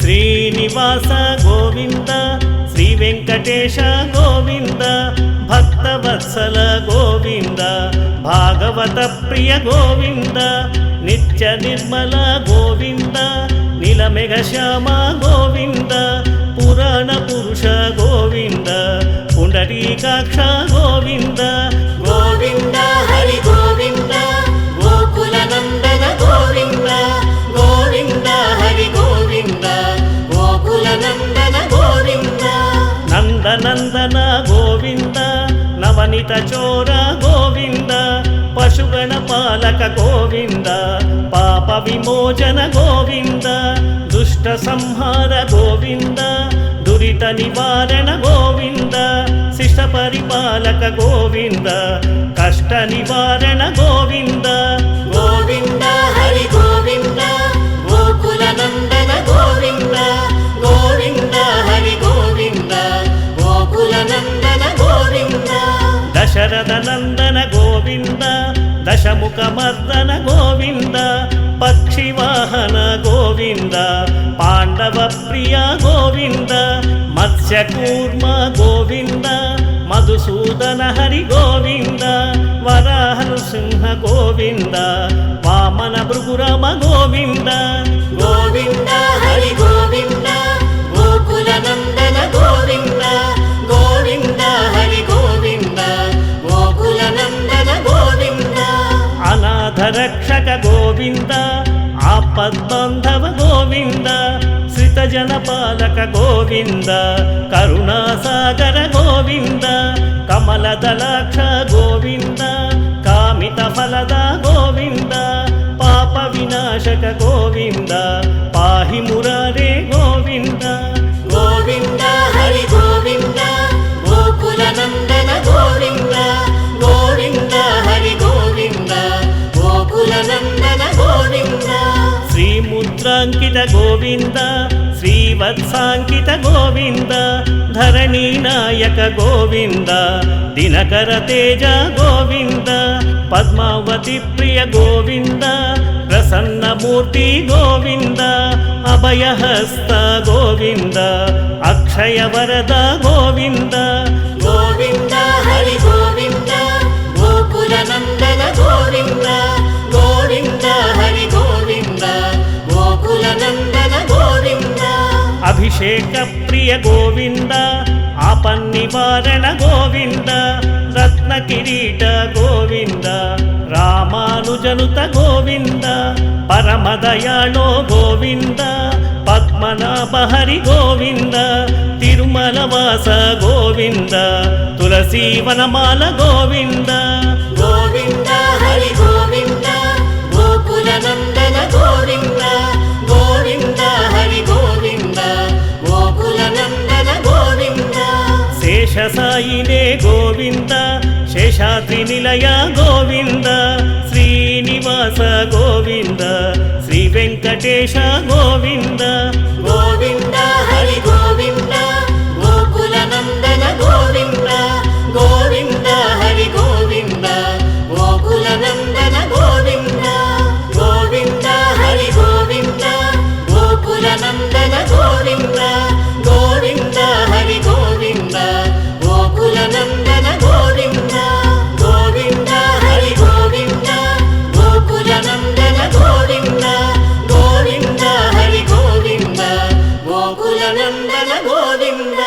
శ్రీనివాస గోవింద శ్రీ వెంకటేశ గోవింద భక్తవత్సల గోవింద భాగవత ప్రియ గోవింద నిత్య నిర్మల గోవింద నీలమేఘ శ్యామ గోవింద పురాణ పురుష గోవింద పుండరీకాక్ష గోవింద గోవింద హరి గోవింద గోకుల నందన గోవింద గోవింద హరి గోవింద గోకుల నందన గోవింద నందనందన గోవింద నవనిత చోర గోవింద పశుగణ పాలక గోవింద పాప విమోచన గోవింద దుష్ట సంహార గోవింద దురిత నివారణ గోవింద శిష్ట పరిపాలక గోవింద కష్ట నివారణ గోవింద గోవింద హరి గోవింద గోకుల నందన గోవింద గోవింద హరి గోవింద గోకుల నందన గోవింద దశరథ నందన గోవింద దశముఖ మర్దన గోవింద పక్షివాహన గోవింద పాండవ ప్రియ గోవింద మత్స్యకూర్మ గోవింద మధుసూదన హరి గోవింద వరాహ నృసింహ గోవింద వామన భృగురామ గోవింద గోవింద హరి గోవింద గోకుల నందన గోవింద గోవింద హరి గోవింద గోకుల నందన గోవింద అనాథ రక్షక గోవింద ఆపద్బాంధవ గోవింద శ్రిత జనపాలక గోవింద కరుణాసాగర గోవింద కమలదలాక్ష గోవింద కామిత ఫలద గోవింద పాప వినాశక గోవింద పాహి మురారే గోవింద గోవింద హరి గోవింద గోకుల నందన గోవింద గోవింద హరి గోవింద గోకుల నందన గోవింద శ్రీముద్రాంకిత గోవింద శ్రీవత్సాంకిత గోవింద ధరణీ నాయక గోవింద దినకర తేజ గోవింద పద్మావతి ప్రియ గోవింద ప్రసన్నమూర్తి గోవింద అభయహస్త గోవింద అక్షయ వరద గోవింద గోవింద హరి గోవింద గోకుల నందన గోవింద గోవింద హరి గోవింద గోకుల నందన గోవింద అభిషేక ప్రియ గోవింద ఆపన్నివారణ గోవింద రత్న కిరీట గోవింద రామానుజనుత గోవింద పరమదయాళో గోవింద పద్మనాభ హరి గోవింద తిరుమల వాస గోవింద తులసీవనమాల గోవింద గోవింద హరి గోవింద గోకుల నందన గోవింద గోవింద హరి గోవింద గోకుల నందన గోవింద శేషసాయినే గోవింద శేషాద్రి నిలయ గోవింద శ్రీనివాస గోవింద శ్రీ వెంకటేశ గోవింద గోవింద హరి గోవింద గోకుల నందన గోవింద గోవింద హరి గోవింద గోకుల నందన గోవింద గోవింద హరి గోవింద గోకుల నందన గోవింద గోవింద హరి గోవింద గోకుల నందన గోవింద గోవింద హరి గోవింద గోకుల నందన గోవింద గోవింద హరి గోవింద గోకుల నందన గోవింద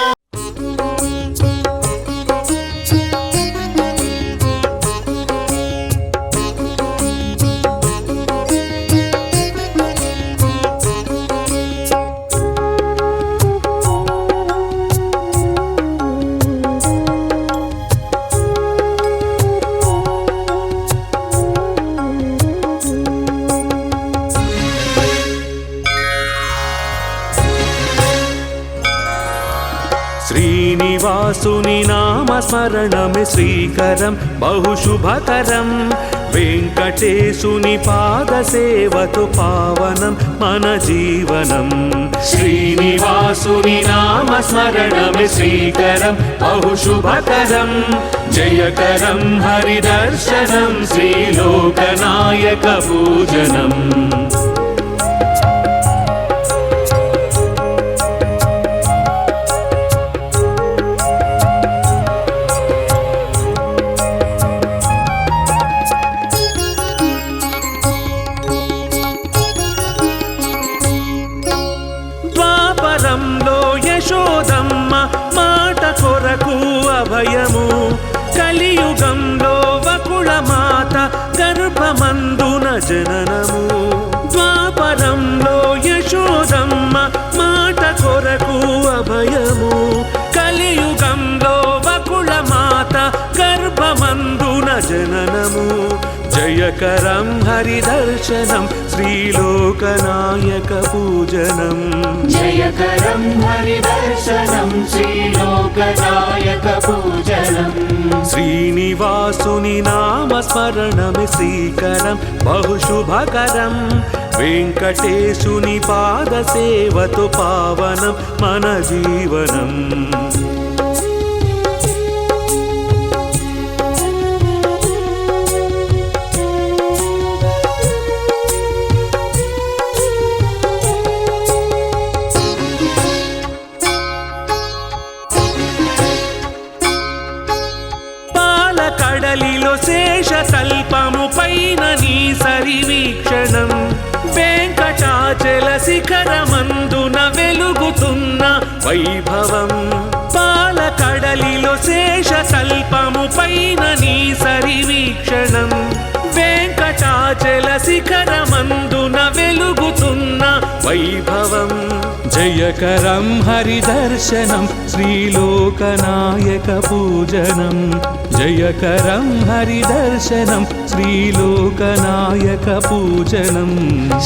శ్రీనివాసుని నామస్మరణమే శ్రీకరం బహుశుభకరం వెంకటేశుని పాదసేవతో పావనం మన జీవనం శ్రీనివాసుని నామస్మరణమే శ్రీకరం బహుశుభకరం జయకరం హరిదర్శనం శ్రీలోకనాయక పూజనం జయకరం హరిదర్శనం శ్రీలోకనాయక పూజనం జయకరం హరిదర్శనం శ్రీలోకనాయక పూజనం శ్రీనివాసుని నామస్మరణమే శ్రీకరం బహుశుభకరం వెంకటేశుని పాద సేవతో పావనం మన జీవనం కడలిలో శేష కల్పము పైన నీ సరి వీక్షణం వెంకటాచల శిఖరమందున వెలుగుతున్న వైభవం పాల కడలిలో శేష కల్పము పైన నీ సరి వీక్షణం వెంకటాచల శిఖరమందున వెలుగుతున్న వైభవం జయకరం హరిదర్శనం శ్రీలోకనాయక పూజనం జయకరం హరిదర్శనం శ్రీలోకనాయక పూజనం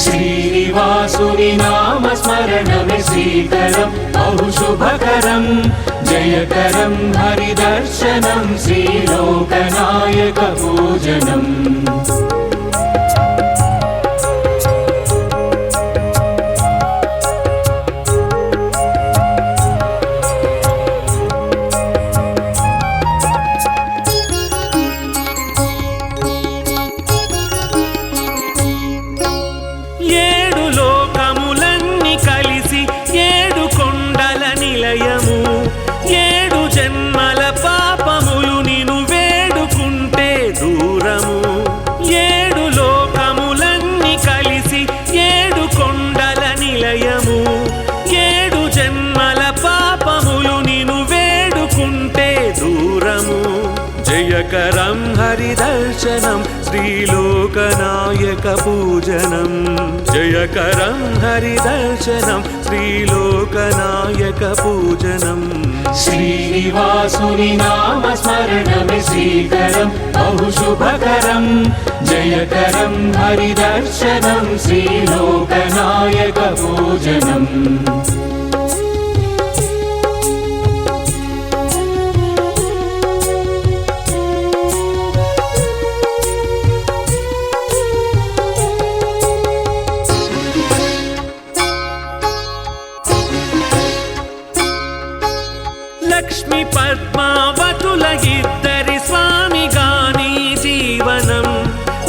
శ్రీనివాసుని నామస్మరణమే శ్రీకరం బహుశుభకరం జయకరం హరిదర్శనం శ్రీలోకనాయక పూజనం జయకరం హరిదర్శనం శ్రీలోకనాయక పూజనం జయకరం హరిదర్శనం శ్రీలోకనాయక పూజనం శ్రీనివాసుని నామస్మరణమే శ్రీకరం బహుశుభకరం జయకరం హరిదర్శనం శ్రీలోకనాయక పూజనం లక్ష్మి పద్మావతుల ఇద్దరి స్వామిగాని జీవనం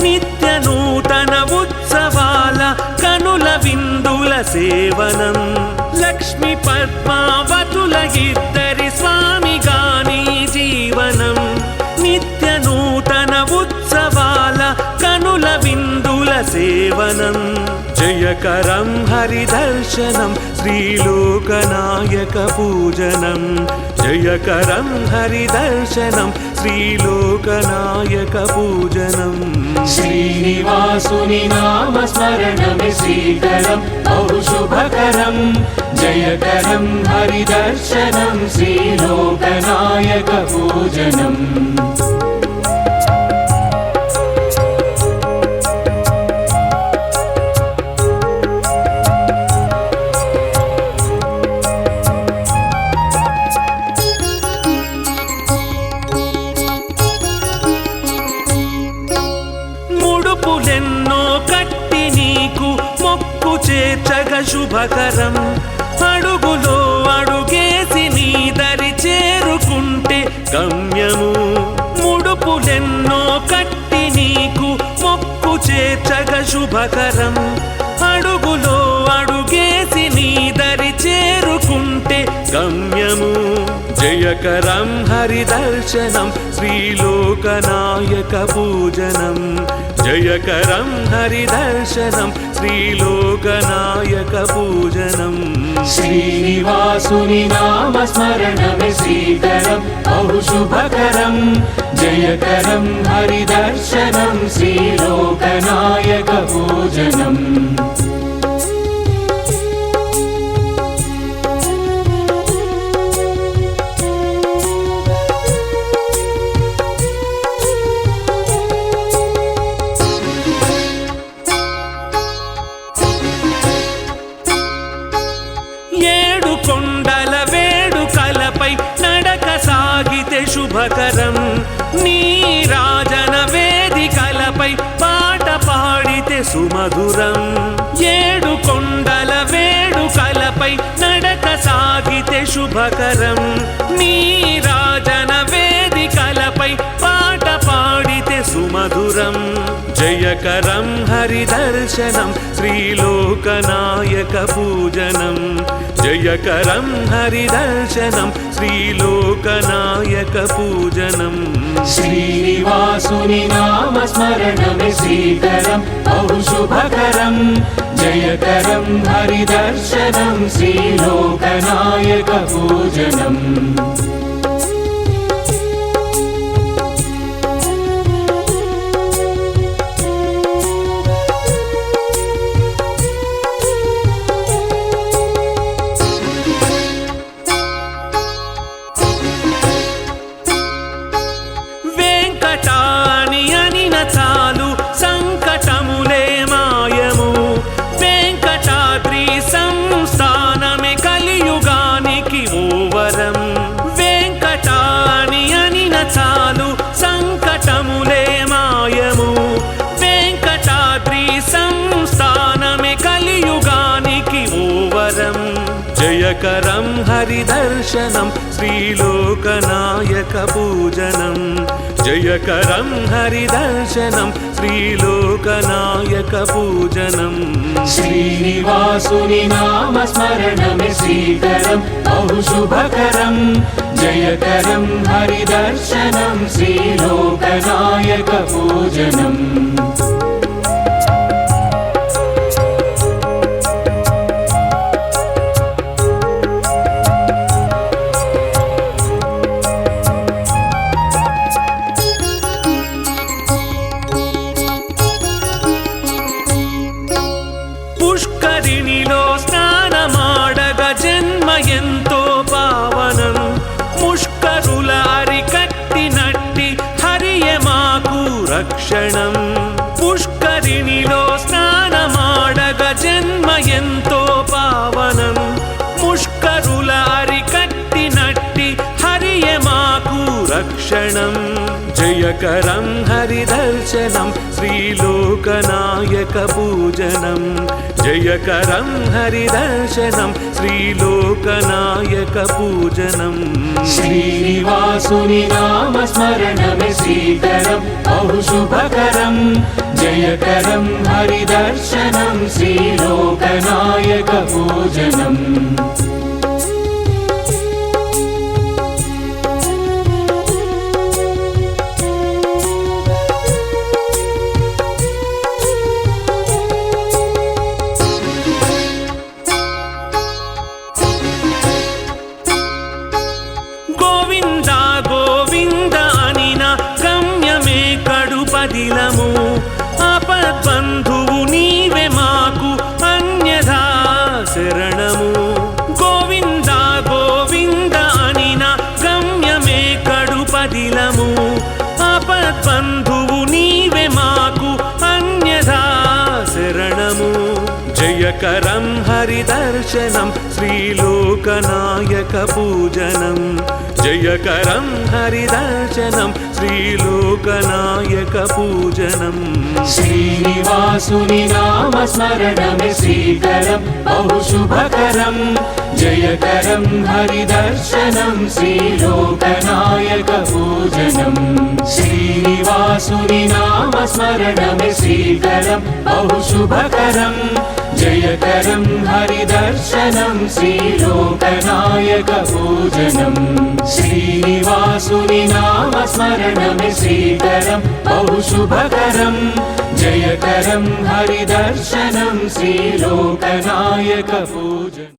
నిత్య నూతన ఉత్సవాల కనుల విందుల సేవనం లక్ష్మి పద్మావతుల ఇద్దరి స్వామిగాని జీవనం నిత్య నూతన ఉత్సవాల కనుల విందుల సేవనం జయకరం హరిదర్శనం శ్రీలోకనాయక పూజనం జయకరం హరిదర్శనం శ్రీలోకనాయక పూజనం శ్రీనివాసుని నామస్మరణమే శ్రీకరం బహుశుభకరం జయకరం హరిదర్శనం శ్రీలోకనాయక పూజనం చేర్చగ శుభకరం అడుగులో అడుగేసి నీ దరి చేరుకుంటే గమ్యము ముడుపులెన్నో కట్టి నీకు మొక్కు చేర్చగ శుభకరం అడుగులో అడుగేసి నీ దరి చేరుకుంటే గమ్యము జయకరం హరిదర్శనం శ్రీలోకనాయక పూజనం జయకరం హరిదర్శనం శ్రీలోకనాయక పూజనం శ్రీనివాసుని నామస్మరణమే శ్రీకరం బహుశుభకరం జయకరం హరిదర్శనం శ్రీలోకనాయక పూజనం సుమధురం ఏడు కొండల వేడుకలపై నడక సాగితే శుభకరం నీరాజన వేదికలపై పాట పాడితే సుమధురం జయకరం హరిదర్శనం శ్రీలోకనాయక పూజనం జయకరం హరిదర్శనం శ్రీలోకనాయక పూజనం శ్రీనివాసుని నామస్మరణమే శ్రీకరం బహు శుభకరం జయకరం హరిదర్శనం శ్రీలోకనాయక పూజనం చాలు సంకటములే మాయము వెంకటాద్రి సంస్థానమే కలియుగానికి ఓవరం వెంకటాని అనిన చాలు సంకటములే మాయము వెంకటాద్రి సంస్థానమే కలియుగానికి ఓవరం జయకరం హరిదర్శనం శ్రీలోకనాయక పూజనం జయకరం హరిదర్శనం శ్రీలోకనాయక పూజనం శ్రీనివాసుని నామస్మరణమే శ్రీకరం బహు శుభకరం జయకరం హరిదర్శనం శ్రీలోకనాయక పూజనం పుష్కరిణిలో స్నానమాడగ జన్మ ఎంతో పావనం ముష్కరుల అరికట్టినట్టి హరియే మాకు రక్షణం పుష్కరిణిలో స్నానమాడగ జన్మ ఎంతో పావనం ముష్కరుల అరికట్టినట్టి హరియే మాకు రక్షణం జయకరం హరిదర్శనం శ్రీలోకనాయక పూజనం జయకరం హరిదర్శనం శ్రీలోకనాయక పూజనం శ్రీనివాసుని నామస్మరణమే శ్రీకరం బహు శుభకరం జయకరం హరిదర్శనం శ్రీలోకనాయక పూజనం పదిలము ఆపద్బంధువు నీవే మాకు అన్యథా శరణము గోవింద గోవింద అనిన గమ్యమే కడు పదిలము ఆపద్బంధువు నీవే మాకు అన్యథా శరణము జయకరం హరిదర్శనం శ్రీలోకనాయక పూజనం జయకరం హరిదర్శనం శ్రీలోకనాయక పూజనం శ్రీనివాసుని నామస్మరణమే శ్రీకరం బహు శుభకరం జయకరం హరిదర్శనం శ్రీలోకనాయక పూజనం శ్రీనివాసుని నామస్మరణమే శ్రీకరం బహు శుభకరం జయకరం హరిదర్శనం శ్రీలోకనాయక పూజనం శ్రీనివాసుని నామస్మరణమే శ్రీకరం బహు శుభకరం జయకరం హరిదర్శనం శ్రీలోకనాయక పూజనం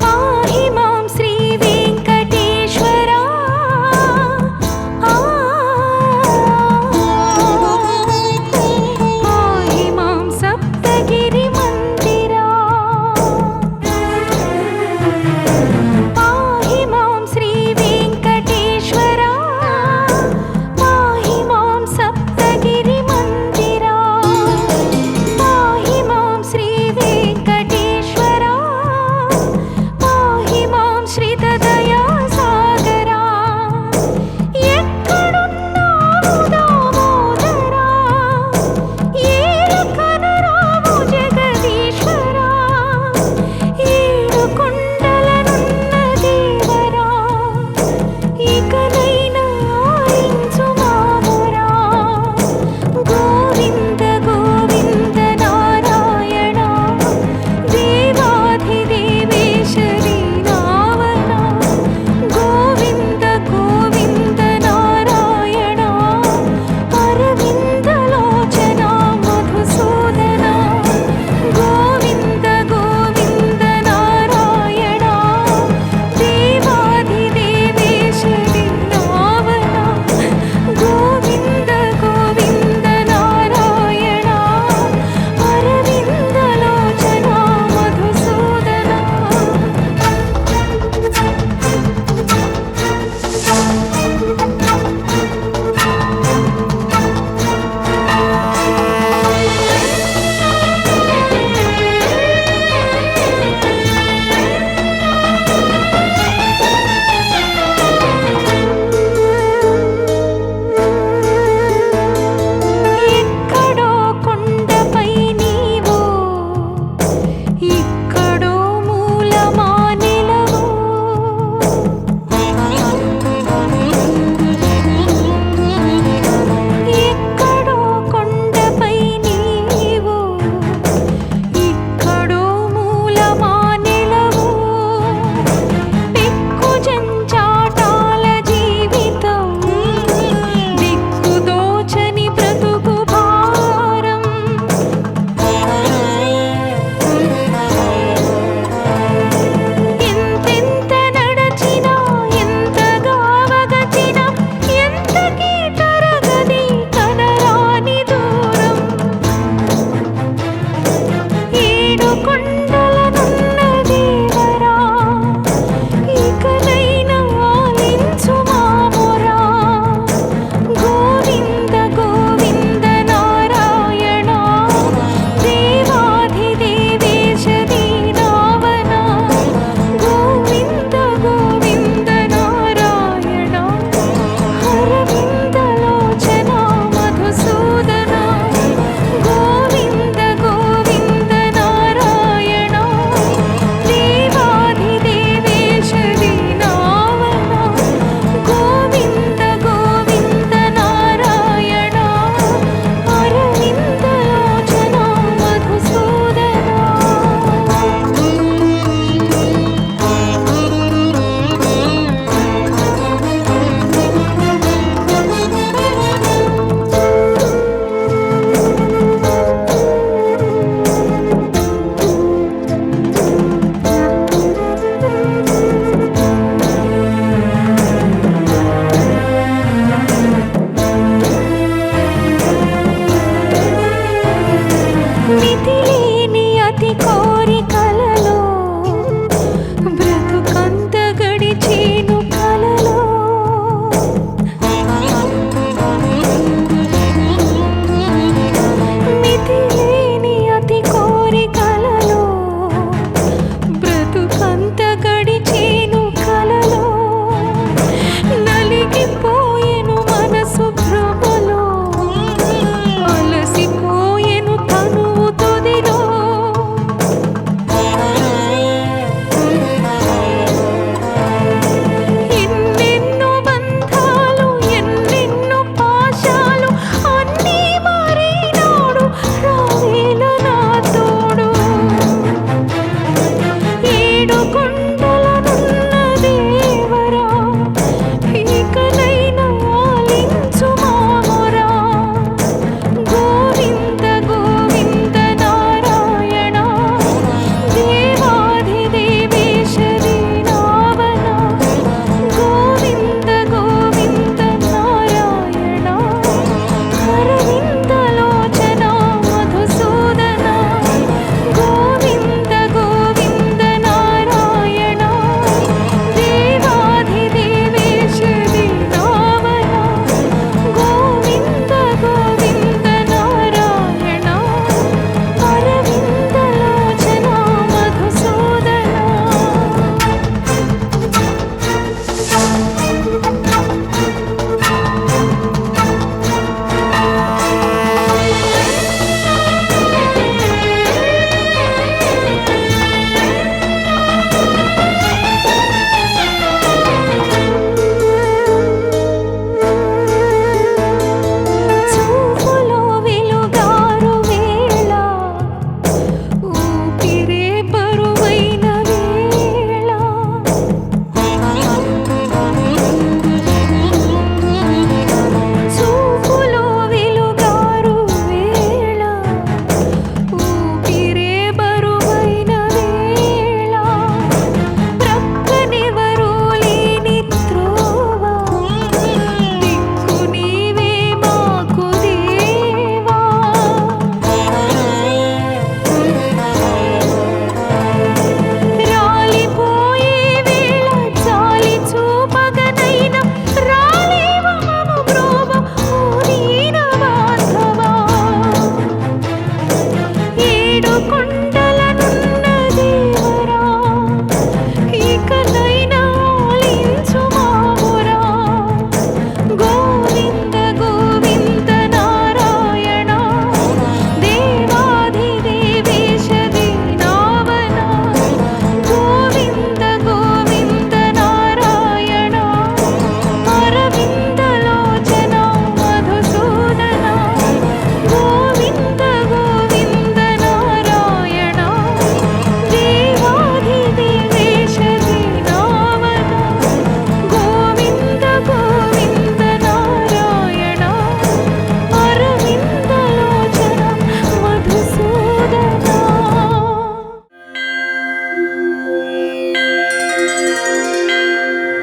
पाहि मां श्री वेङ्कटेश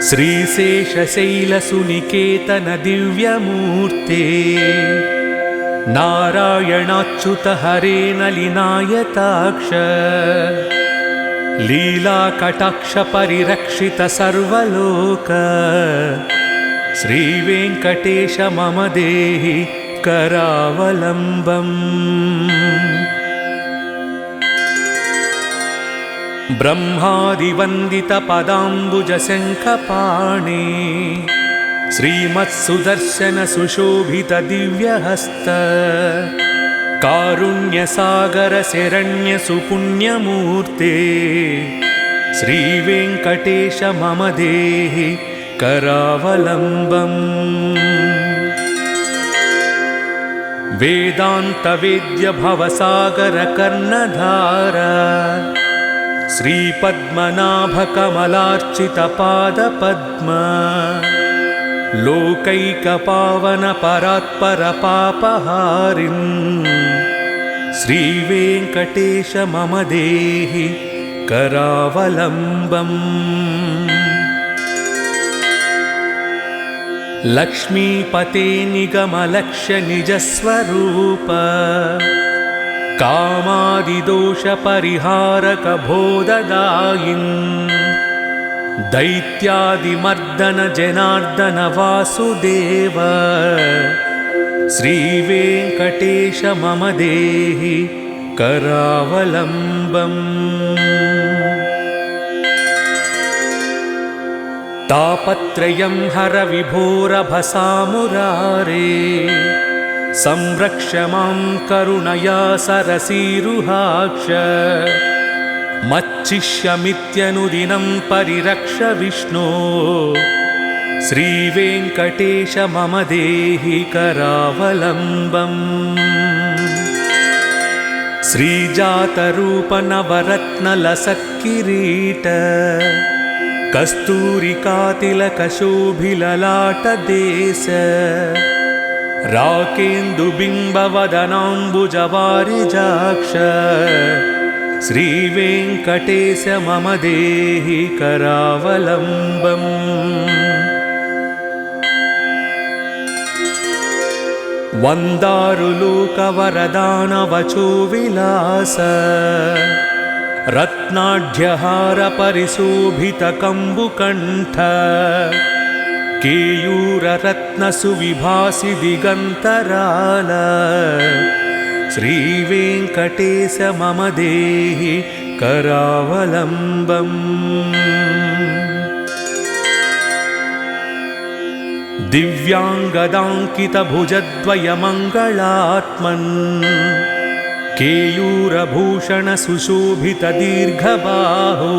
श्रीशेषशैलसुनिकेतन दिव्यमूर्ते नारायणाच्युत हरे नलिनायताक्ष लीलाकटाक्ष परिरक्षित सर्वलोक श्रीवेङ्कटेश मम देहि करावलम्बम्। ब्रह्मादिवन्दित पदाम्बुज शङ्खपाणि श्रीमत्सुदर्शन सुशोभित दिव्यहस्त कारुण्यसागर शरण्य सुपुण्यमूर्ते श्रीवेङ्कटेश मम देहि करावलम्बम्। वेदान्त वेद्य भवसागर कर्णधार श्रीपद्मनाभ कमलार्चित पादपद्म लोकैकपावन परात्पर पापहारिन् श्रीवेङ्कटेश मम देहि करावलम्बम्। लक्ष्मीपते निगमलक्ष्य निजस्वरूप कामादिदोष परिहारक बोधदायिन् दैत्यादिमर्दन जनार्दन वासुदेव श्रीवेङ्कटेश मम देहि करावलम्बम्। तापत्रयं हर विभोरभसामुरारे संरक्ष मां करुणया सरसीरुहाक्ष मच्चिष्यमित्यनुदिनं परिरक्ष विष्णो श्रीवेङ्कटेश मम देहि करावलम्बम्। श्रीजातरूप नवरत्नलसत्किरीट कस्तूरिकातिलकशोभिललाटदेश राकेन्दुबिम्बवदनाम्बुजवारिजाक्ष श्रीवेङ्कटेश मम देहि करावलम्बम्। वन्दारुलोकवरदानवचो विलास रत्नाढ्यहार परिशोभित कम्बुकण्ठ केयूररत्नसुविभासि दिगन्तराल श्रीवेङ्कटेश मम देहि करावलम्बम्। दिव्याङ्गदाङ्कितभुजद्वयमङ्गलात्मन् केयूरभूषण सुशोभित दीर्घबाहो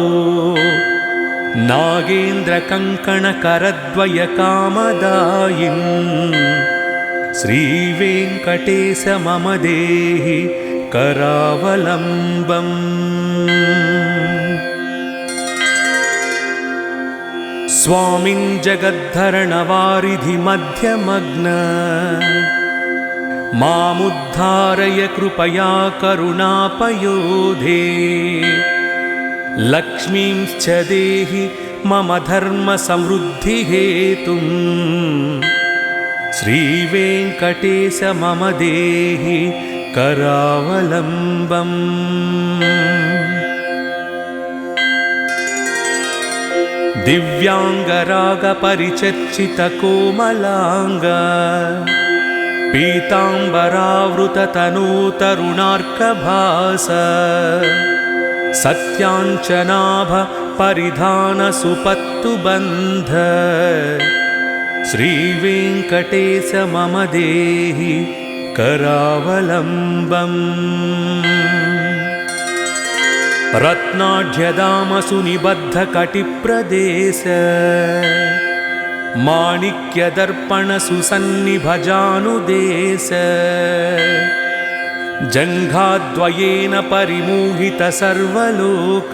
नागेन्द्रकङ्कणकरद्वय कामदायिन् श्रीवेङ्कटेश मम देहि करावलम्बम्। स्वामिन् जगद्धरणवारिधि मध्यमग्न मामुद्धारय कृपया करुणापयोधे लक्ष्मींश्च देहि मम धर्म समृद्धिहेतुं श्रीवेङ्कटेश मम देहि करावलम्बम्। दिव्याङ्गरागपरिचर्चित कोमलाङ्ग पीताम्बरावृततनूतरुणार्कभास सत्याञ्चनाभ परिधान सुपत्तुबन्ध श्रीवेङ्कटेश मम देहि करावलम्बम्। रत्नाढ्यदामसुनिबद्धकटिप्रदेश माणिक्यदर्पण सुसन्निभजानुदेश जङ्घाद्वयेन परिमोहित सर्वलोक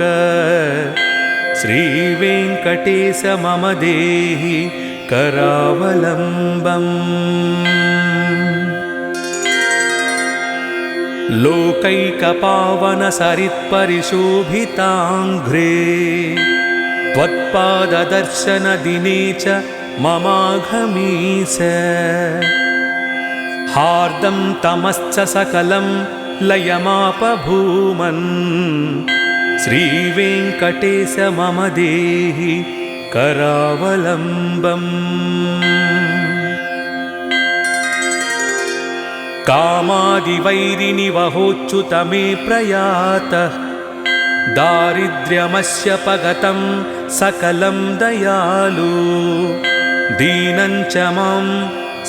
श्रीवेङ्कटेश मम देहि करावलम्बम्। लोकैकपावन सरित्परिशोभिताङ्घ्रे त्वत्पाददर्शनदिने च ममाघमीश हार्दं तमश्च सकलं लयमापभूमन् श्रीवेङ्कटेश मम देहि करावलम्बम् कामादिवैरिनिवहोच्युत मे प्रयातः दारिद्र्यमस्य पगतं सकलं दयालु दीनं च मां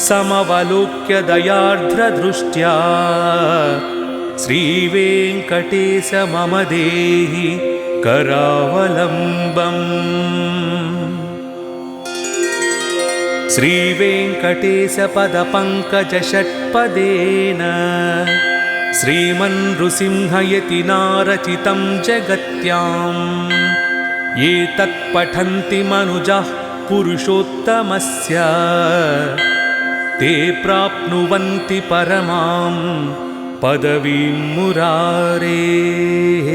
समवलोक्य दयार्द्रदृष्ट्या श्रीवेङ्कटेश मम देहि करावलम्बम् श्रीवेङ्कटेशपदपङ्कजषट्पदेन श्रीमन्नृसिंहयतिनारचितं जगत्याम् ये तत्पठन्ति मनुजाः पुरुषोत्तमस्य ते प्राप्नुवन्ति परमां पदवीं मुरारेः।